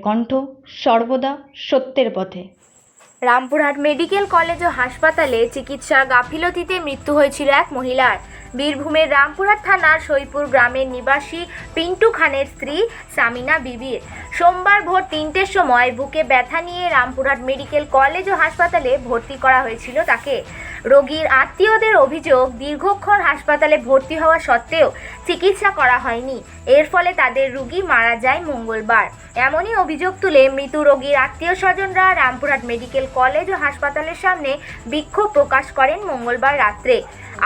কণ্ঠ সর্বদা সত্যের পথে। রামপুরহাট মেডিকেল কলেজ ও হাসপাতালে চিকিৎসা গাফিলতিতে মৃত্যু হয়েছিল এক মহিলার। বীরভূমের রামপুরহাট থানার সইপুর গ্রামের নিবাসী পিন্টু খানের স্ত্রী সামিনা বিবির সোমবার ভোর 3টের সময় বুকে ব্যথা নিয়ে রামপুরহাট মেডিকেল কলেজ ও হাসপাতালে ভর্তি করা হয়েছিল তাকে। রোগীর আত্মীয়দের অভিযোগ, দীর্ঘক্ষণ হাসপাতালে ভর্তি হওয়া সত্ত্বেও চিকিৎসা করা হয়নি। এর ফলে তাদের রোগী মারা যায় মঙ্গলবার। এমনই অভিযোগ তুলে মৃত রোগীর আত্মীয় স্বজনরা রামপুরহাট মেডিকেল কলেজ ও হাসপাতালের সামনে বিক্ষোভ প্রকাশ করেন মঙ্গলবার রাত্রে।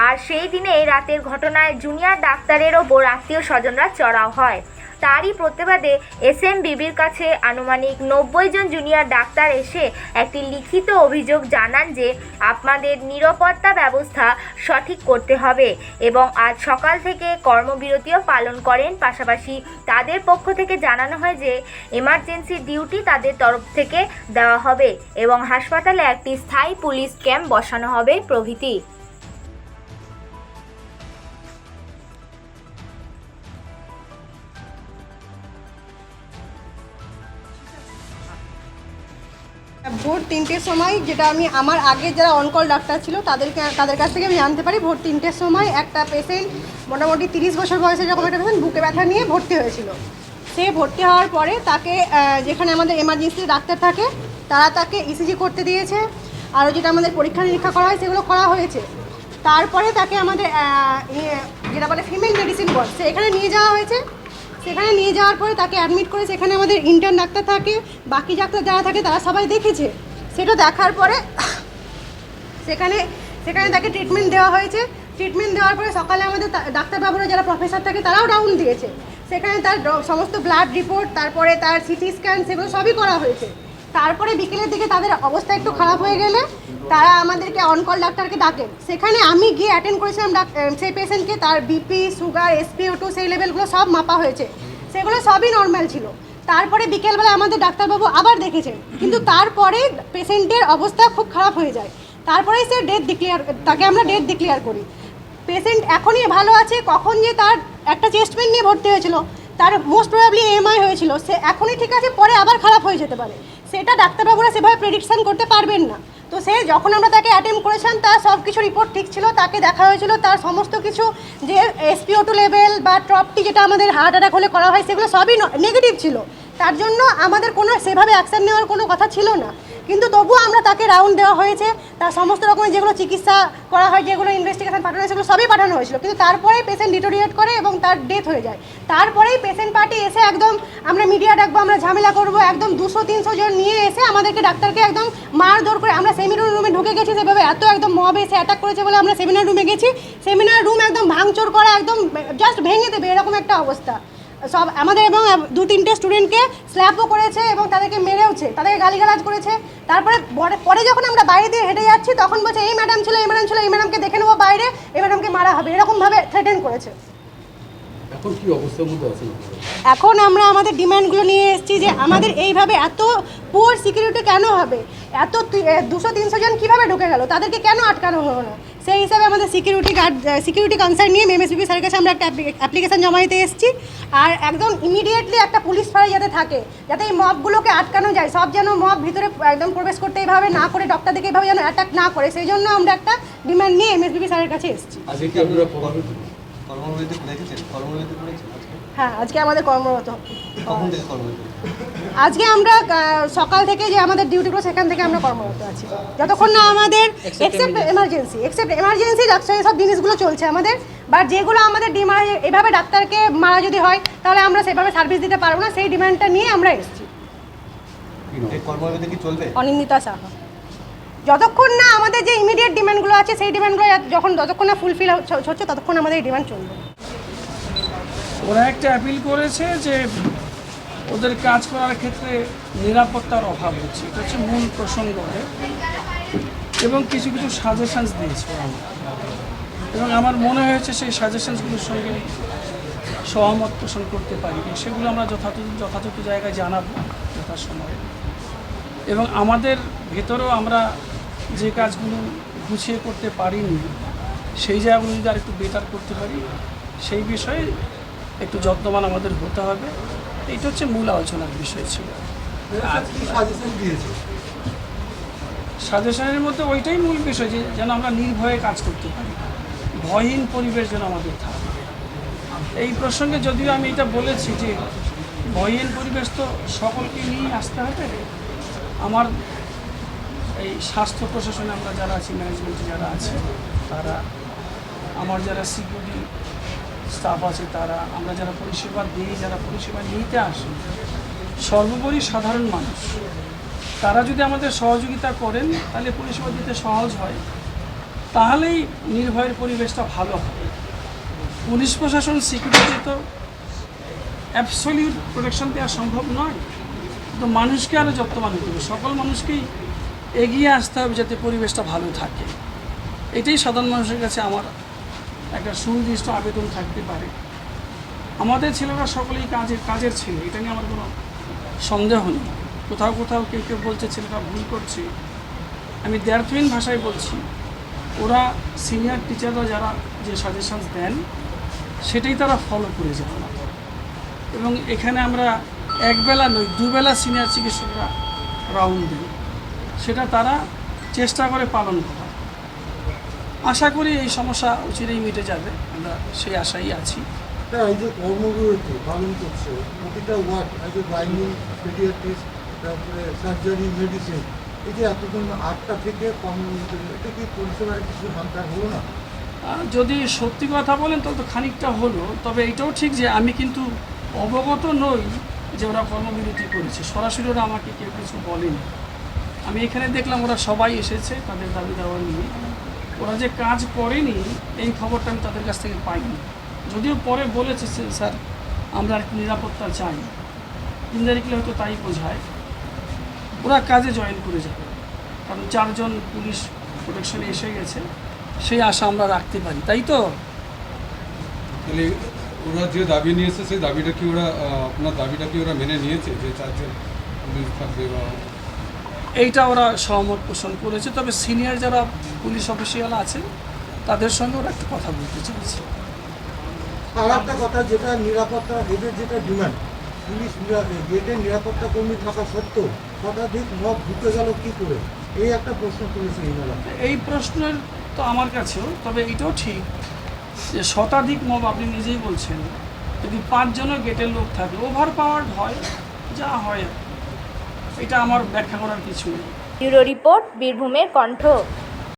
আর সেই দিনে রাতের ঘটনায় জুনিয়র ডাক্তারের ওপর আত্মীয় স্বজনরা চড়াও হয়। তারই প্রতিবাদে এসএম বিবির কাছে আনুমানিক 90 জন জুনিয়র ডাক্তার এসে একটি লিখিত অভিযোগ জানান যে আপনাদের নিরাপত্তা ব্যবস্থা সঠিক করতে হবে এবং আজ সকাল থেকে কর্মবিরতিও পালন করেন। পাশাপাশি তাদের পক্ষ থেকে জানানো হয় যে এমার্জেন্সি ডিউটি তাদের তরফ থেকে দেওয়া হবে এবং হাসপাতালে একটি স্থায়ী পুলিশ ক্যাম্প বসানো হবে প্রভৃতি। ভোর 3টের সময়, যেটা আমি আমার আগে যারা অনকল ডাক্তার ছিল তাদের কাছ থেকে আমি জানতে পারি, ভোর 3টের সময় একটা পেশেন্ট মোটামুটি 30 বছর বয়সের এরকম একটা পেশেন্ট বুকে ব্যথা নিয়ে ভর্তি হয়েছিল। সে ভর্তি হওয়ার পরে তাকে যেখানে আমাদের এমার্জেন্সি ডাক্তার থাকে তারা তাকে ইসিজি করতে দিয়েছে, আরও যেটা আমাদের পরীক্ষা নিরীক্ষা করা হয় সেগুলো করা হয়েছে। তারপরে তাকে আমাদের যেটা বলে ফিমেল মেডিসিন ওয়ার্ড, সেখানে নিয়ে যাওয়া হয়েছে। সেখানে নিয়ে যাওয়ার পরে তাকে অ্যাডমিট করে, সেখানে আমাদের ইন্টার্ন ডাক্তার থাকে, বাকি ডাক্তার যারা থাকে তারা সবাই দেখেছে। সেটা দেখার পরে সেখানে তাকে ট্রিটমেন্ট দেওয়া হয়েছে। ট্রিটমেন্ট দেওয়ার পরে সকালে আমাদের ডাক্তারবাবুরা যারা প্রফেসর থাকে তারাও রাউন্ড দিয়েছে। সেখানে তার সমস্ত ব্লাড রিপোর্ট, তারপরে তার সিটি স্ক্যান, সেগুলো সবই করা হয়েছে। তারপরে বিকেলের দিকে তাদের অবস্থা একটু খারাপ হয়ে গেলে তারা আমাদেরকে অনকল ডাক্তারকে ডাকেন। সেখানে আমি গিয়ে অ্যাটেন্ড করেছিলাম সেই পেশেন্টকে। তার বিপি, সুগার, SpO2 সেই লেভেলগুলো সব মাপা হয়েছে, সেগুলো সবই নর্মাল ছিল। তারপরে বিকেলবেলা আমাদের ডাক্তারবাবু আবার দেখেছেন, কিন্তু তারপরে পেশেন্টের অবস্থা খুব খারাপ হয়ে যায়। তারপরেই সে তাকে আমরা ডেথ ডিক্লেয়ার করি। পেশেন্ট এখনই ভালো আছে, কখন যে তার একটা চেস্ট পেন নিয়ে ভর্তি হয়েছিল, তার মোস্ট প্রবাবলি EMI হয়েছিল, সে এখনই ঠিক আছে, পরে আবার খারাপ হয়ে যেতে পারে। সেটা ডাক্তারবাবুরা সেভাবে প্রেডিকশান করতে পারবেন না। তো সে যখন আমরা তাকে অ্যাটেম্প করেছিলাম তার সব কিছু রিপোর্ট ঠিক ছিল, তাকে দেখা হয়েছিল তার সমস্ত কিছু, যে SpO2 লেভেল বা ট্রপটি যেটা আমাদের হার্ট অ্যাটাক হলে করা হয়, সেগুলো সবই নেগেটিভ ছিল। তার জন্য আমাদের কোনো সেভাবে অ্যাকশন নেওয়ার কোনো কথা ছিল না। কিন্তু তবুও আমরা তাকে রাউন্ড দেওয়া হয়েছে, তার সমস্ত রকমের যেগুলো চিকিৎসা করা হয়, যেগুলো ইনভেস্টিগেশন পাঠানো হয়, সেগুলো সবই পাঠানো হয়েছিল। কিন্তু তারপরেই পেশেন্ট ডিটোরিয়েট করে এবং তার ডেথ হয়ে যায়। তারপরেই পেশেন্ট পার্টি এসে একদম আমরা মিডিয়া ডাকবো, আমরা ঝামেলা করবো, একদম 200-300 জন নিয়ে এসে আমাদেরকে ডাক্তারকে একদম মারধর করে, আমরা সেমিনার রুমে ঢুকে গেছি, সেভাবে এত একদম মব এসে অ্যাটাক করেছে বলে আমরা সেমিনার রুমে গেছি। সেমিনার রুম একদম ভাঙচুর করা, একদম জাস্ট ভেঙে দেবে এরকম একটা অবস্থা সব আমাদের। এবং 2-3টে স্টুডেন্টকে স্ল্যাপও করেছে এবং তাদেরকে মেরেওছে, তাদেরকে গালিগালাজ করেছে। তারপরে পরে যখন আমরা বাইরে দিয়ে হেঁটে যাচ্ছি তখন বলছে এই ম্যাডাম ছিল, এই ম্যাডামকে দেখে নেবো বাইরে, এই ম্যাডামকে মারা হবে, এরকমভাবে থ্রেটেন করেছে। এখন আমরা আমাদের ডিমান্ডগুলো নিয়ে এসেছি যে আমাদের এইভাবে এত পুয়ার সিকিউরিটি কেন হবে, এত 200-300 জন কীভাবে ঢুকে গেল, তাদেরকে কেন আটকানো হলো না। সেই হিসাবে আমাদের সিকিউরিটি কনসার্ন নিয়ে MSBB স্যারের কাছে আমরা একটা অ্যাপ্লিকেশান জমা দিতে এসেছি। আর একদম ইমিডিয়েটলি একটা পুলিশ ফাঁড়ি যাতে থাকে, যাতে এই মবগুলোকে আটকানো যায়, সব যেন মব ভিতরে একদম প্রবেশ করতে এইভাবে না করে, ডক্টরদেরকে এইভাবে যেন অ্যাটাক না করে, সেই জন্য আমরা একটা ডিমান্ড নিয়ে MSBB স্যারের কাছে এসেছি। হ্যাঁ, আজকে আমাদের কর্মরত। আজকে আমরা সকাল থেকে যে আমাদের ডিউটিগুলো সেখান থেকে আমরা কর্মরত আছি, যতক্ষণ না আমাদের এক্সেপ্ট এমার্জেন্সি ডাক্তার সব জিনিসগুলো চলছে আমাদের। বা যেগুলো আমাদের ডিমান্ড, এভাবে ডাক্তারকে মারা যদি হয় তাহলে আমরা সেভাবে সার্ভিস দিতে পারবো না, সেই ডিমান্ডটা নিয়ে আমরা এসেছি। অনিন্দিতা সাহা। যতক্ষণ না আমাদের যে ইমিডিয়েট ডিমান্ডগুলো আছে সেই ডিমান্ডগুলো যতক্ষণ না ফুলফিল হচ্ছে ততক্ষণ আমাদের এই ডিমান্ড চলবে। ওরা একটা অ্যাপিল করেছে যে ওদের কাজ করার ক্ষেত্রে নিরাপত্তার অভাব হচ্ছে, এটা হচ্ছে মূল প্রসঙ্গ। এবং কিছু সাজেশনস দিয়েছে এবং আমার মনে হয়েছে সেই সাজেশনসগুলোর সঙ্গে সহমত পোষণ করতে পারি, সেগুলো আমরা যথাযথ জায়গায় জানাবো যথাসময়ে। এবং আমাদের ভেতরেও আমরা যে কাজগুলো গুছিয়ে করতে পারিনি সেই জায়গাগুলো যদি আর একটু বেটার করতে পারি, সেই বিষয়ে একটু যত্নবান আমাদের হতে হবে। এইটা হচ্ছে মূল আলোচনার বিষয় ছিল। সাজেশন দিয়েছে? সাজেশনের মধ্যে ওইটাই মূল বিষয় যে যেন আমরা নির্ভয়ে কাজ করতে পারি, ভয়হীন পরিবেশ যেন আমাদের থাকে। এই প্রসঙ্গে যদিও আমি এটা বলেছি যে ভয়হীন পরিবেশ তো সকলকে নিয়ে আসতে হবে। আমার এই স্বাস্থ্য প্রশাসনে আমরা যারা আছি, ম্যানেজমেন্টে যারা আছে তারা, আমার যারা সিকিউরিটি স্টাফ আছে তারা, আমরা যারা পরিষেবা দিই, যারা পরিষেবা নিতে আসে, সর্বোপরি সাধারণ মানুষ, তারা যদি আমাদের সহযোগিতা করেন তাহলে পরিষেবা দিতে সহজ হয়, তাহলেই নির্ভয়ের পরিবেশটা ভালো হবে। পুলিশ প্রশাসন সিকিউরিটি তো অ্যাবসলিউট প্রোটেকশন দেওয়া সম্ভব নয়, তো মানুষকে আরও যত্নবান হতে হবে, সকল মানুষকেই এগিয়ে আসতে হবে যাতে পরিবেশটা ভালো থাকে। এটাই সাধারণ মানুষের কাছে আমার একটা সুনির্দিষ্ট আবেদন থাকতে পারে। আমাদের ছেলেরা সকলেই কাজের ছেলে, এটা নিয়ে আমার কোনো সন্দেহ নেই। কোথাও কোথাও কেউ কেউ বলছে ছেলেরা ভুল করছে, আমি দ্ব্যর্থহীন ভাষায় বলছি, ওরা সিনিয়র টিচাররা যারা যে সাজেশনস দেন সেটাই তারা ফলো করে যান, এবং এখানে আমরা একবেলা নয় দুবেলা সিনিয়র চিকিৎসকরা রাউন্ড দিই, সেটা তারা চেষ্টা করে পালন করা। আশা করি এই সমস্যা অচিরেই মিটে যাবে, আমরা সেই আশাই আছি। এই যে কর্মবিরতি পালন করছে প্রতিটা ওয়ার্ড, এই যে গাইনি, পেডিয়াট্রিস্ট, তারপরে সার্জারি, মেডিসিন, এই যে এতদিন 8টা থেকে কর্মবিরতি, এটা কি পরিষেবার কিছু ভাঙার হলো না? যদি সত্যি কথা বলেন তাহলে তো খানিকটা হলো, তবে এটাও ঠিক যে আমি কিন্তু অবগত নই যে ওরা কর্মবিরতি করেছে, সরাসরি ওরা আমাকে কেউ কিছু বলেনি। আমি এখানে দেখলাম ওরা সবাই এসেছে তাদের দাবি দাওয়া নিয়ে, ওরা যে কাজ করেনি এই খবরটা আমি তাদের কাছ থেকে পাইনি। যদিও পরে বলেছে স্যার আমরা একটু নিরাপত্তা চাই, ইনডাইরেক্টলি হয়তো তাই বোঝায়। ওরা কাজে জয়েন করে যাবে, কারণ 4 জন পুলিশ প্রোটেকশনে এসে গেছে, সেই আশা আমরা রাখতে পারি, তাই তো? তাহলে ওরা যে দাবি নিয়েছে সেই দাবিটা কি ওরা আপনার দাবিটা কি ওরা মেনে নিয়েছে যে 4 জন পুলিশ থাকবে? বা এইটা ওরা সহমত পোষণ করেছে, তবে সিনিয়র যারা পুলিশ অফিসিয়াল আছে তাদের সঙ্গে ওরা একটু কথা বলতে চাইছে। আর একটা কথা, যেটা নিরাপত্তা, এদের যেটা ডিমান্ড, পুলিশ গেটের নিরাপত্তা কর্মী থাকা সত্ত্বেও শতাধিক মব ঢুকে গেল কী করে, এই একটা প্রশ্ন করেছে ইনারা। এই প্রশ্নের তো আমার কাছেও, তবে এটাও ঠিক যে শতাধিক মব, আপনি নিজেই বলছেন, যদি 5 জনের গেটের লোক থাকে ওভার পাওয়ার্ড হয়, যা হয়, এটা আমার ব্যাখ্যা করার কিছু নেই। ব্যুরো রিপোর্ট, বীরভূমের কণ্ঠ।